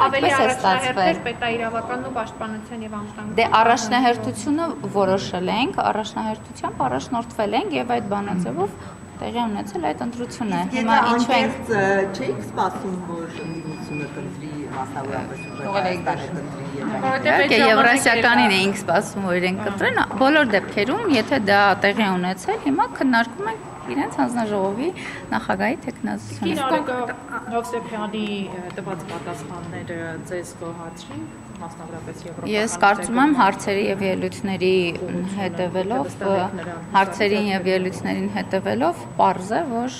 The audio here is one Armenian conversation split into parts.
այդպես է ստացվել։ Պետաիրավական ու պաշտպանության եւ անվտանգության։ Դե առաջնահերթությունը որոշել ենք, առաջնահերթությամբ առաջնորդվել ենք եւ այդ բանաձևով տեղի ունեցել այդ ընտրությունը։ Հիմա ինչու ենք չէիք սպասում, որ ընդդիմությունը կընտրի մասնավորապես Իհարկե Եվրասիականին էինք սպասում, որ իրենք կընտրեն, բոլոր դեպքերում, եթե դա տեղի ունեցել, հիմա քննարկում ենք իրենց հանձնաժողովի նախագահի թեկնածությունը։ Իսկ Հովսեփյանի տված պատասխանները ձեզ գոհացրին, մասնավորապես Եվրոպական։ Ես կարծում եմ հարցերի եւ ելույթների հետևելով պարզ է, որ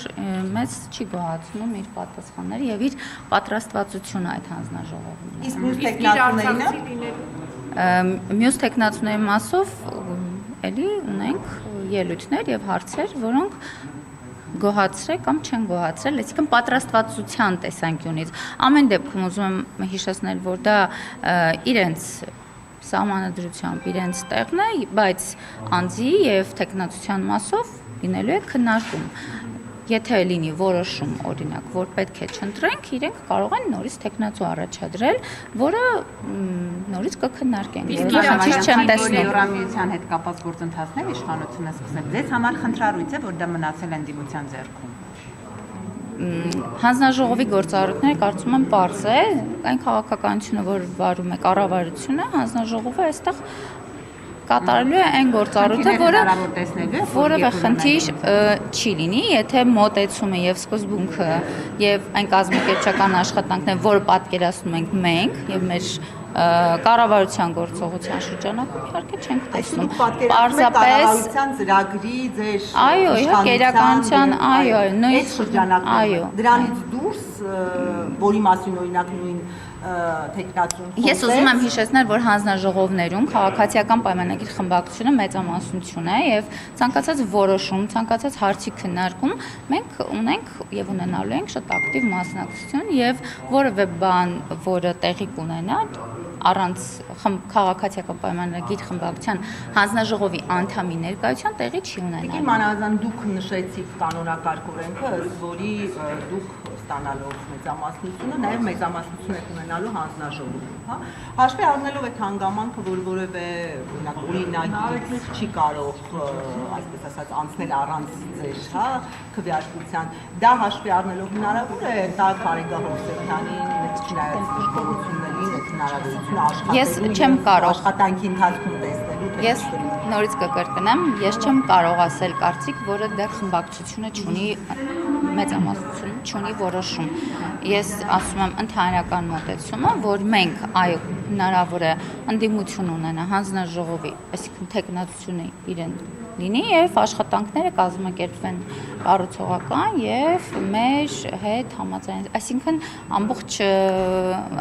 մեզ չի գոհացնում իր պատասխանները եւ իր պատրաստվածությունը այդ հանձնաժողովում։ Իսկ մյուս տեխնացուների մասով էլի ունենք ելույթներ եւ հարցեր, որոնք գոհացրել կամ չեն գոհացրել, այսինքն պատրաստվածության տեսանկյունից։ Ամեն դեպքում ուզում եմ հիշեցնել, որ դա իրենց սահմանադրությամբ իրենց տեղն է, բայց անձի եւ տեխնացության մասով լինելու է քննարկում։ Եթե լինի որոշում, օրինակ, որ պետք է չընտրենք, իրենք կարող են նորից տեխնացու առաջադրել, որը նորից կքննարկենք։ Իսկ չեմ տեսնում Եվրամիության հետ կապված գործընթացներ իշխանությունը սկսել։ Ձեզ համար խնդրառույց է, որ դա մնացել է ընդդիմության ձեռքում։ Հանձնաժողովի գործառույթները կարծում եմ պարզ է, այն քաղաքականությունը, որ վարում է կառավարությունը, հանձնաժողովը այստեղ կատարելու է այն գործառույթը, որը որևէ խնդիր չի լինի, եթե մոտեցումը եւ սկզբունքը եւ այն կազմակերպչական աշխատանքն է, որը պատկերացնում ենք մենք եւ մեր կառավարության գործողության շրջանակում իհարկե չենք տեսնում։ Պարզապես ծրագրի ձեր իրականության, նույն շրջանակում։ Դրանից դուրս, որի մասին օրինակ նույն Ես ուզում եմ հիշեցնել, որ հանձնաժողովներում քաղաքացիական պայմանագիր խմբակցությունը մեծամասնություն է եւ ցանկացած որոշում, ցանկացած հարցի քննարկում մենք ունենք եւ ունենալու ենք շատ ակտիվ մասնակցություն եւ որևէ բան, որը տեղի կունենա առանց քաղաքացիական պայմանագիր խմբակցության հանձնաժողովի անդամի ներկայության տեղի չի ունենալու։ Մանավանդ դուք նշեցիք կանոնակարգ օրենքը, որի դուք ստանալով մեծամասնությունը, նաև մեծամասնություն եք ունենալու հանձնաժողովում, հա։ Հաշվի առնելով այդ հանգամանքը, որ որևէ օրինագիր չի կարող, այսպես ասած, անցնել առանց ձեր, հա, քվեարկության, դա հաշվի առնելով հնարավոր է դա Կարինգա Հովսեփյանին չնայած դժգոհություններին, հնարավորություն աշխատանքի ընթացքում տեսնելու։ Ես նորից կկրկնեմ, ես չեմ կարող ասել կարծիք, որը դեռ խմբակցությունը չունի մեծամասնություն, չունի որոշում։ Ես ասում եմ ընդհանրական մոտեցումը, որ մենք այո հնարավոր է ընդդիմություն ունենա հանձնաժողովի, այսինքն տեխնացությունը իրեն լինի եւ աշխատանքները կազմակերպվեն կառուցողական եւ մեր հետ համաձայն, այսինքն ամբողջ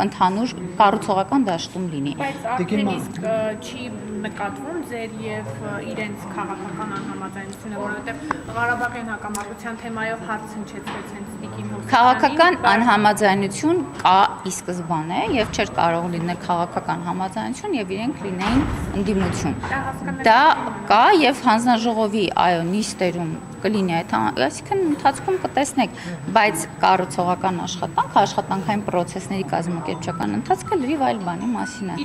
ընդհանուր կառուցողական դաշտում լինի։ Բայց արդեն իսկ չի նկատվում ձեր եւ իրենց քաղաքական անհամաձայնությունը, որովհետեւ Ղարաբաղյան հակամարտության թեմայով հարց հնչեցրեց հենց Տիկին Հովսեփյանին։ Քաղաքական անհամաձայնություն կա ի սկզբանե եւ չէր կարող լինել քաղաքական համաձայնություն եւ իրենք լինեին ընդդիմություն։ Դա կա եւ հանձնաժողովի այո նիստերում կլինի այդ, այսինքն ընթացքում կտեսնեք, բայց կառուցողական աշխատանքային պրոցեսների կազմակերպչական ընթացքը լրիվ այլ բանի մասին է։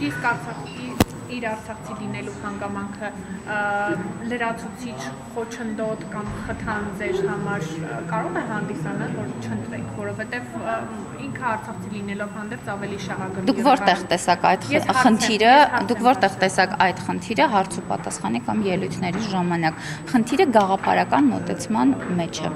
Իր արցախցի լինելու հանգամանքը լրացուցիչ խոչընդոտ կամ խթան ձեր համար կարող է հանդիսանալ, որ չընտրեք, որովհետև ինքը արցախցի լինելով հանդերձ ավելի շահագրգիռ։ Դուք որտեղ տեսակ այդ խնդիրը հարց ու պատասխանի կամ ելույթների ժամանակ։ Խնդիրը գաղափարական մոտեցման մեջ է։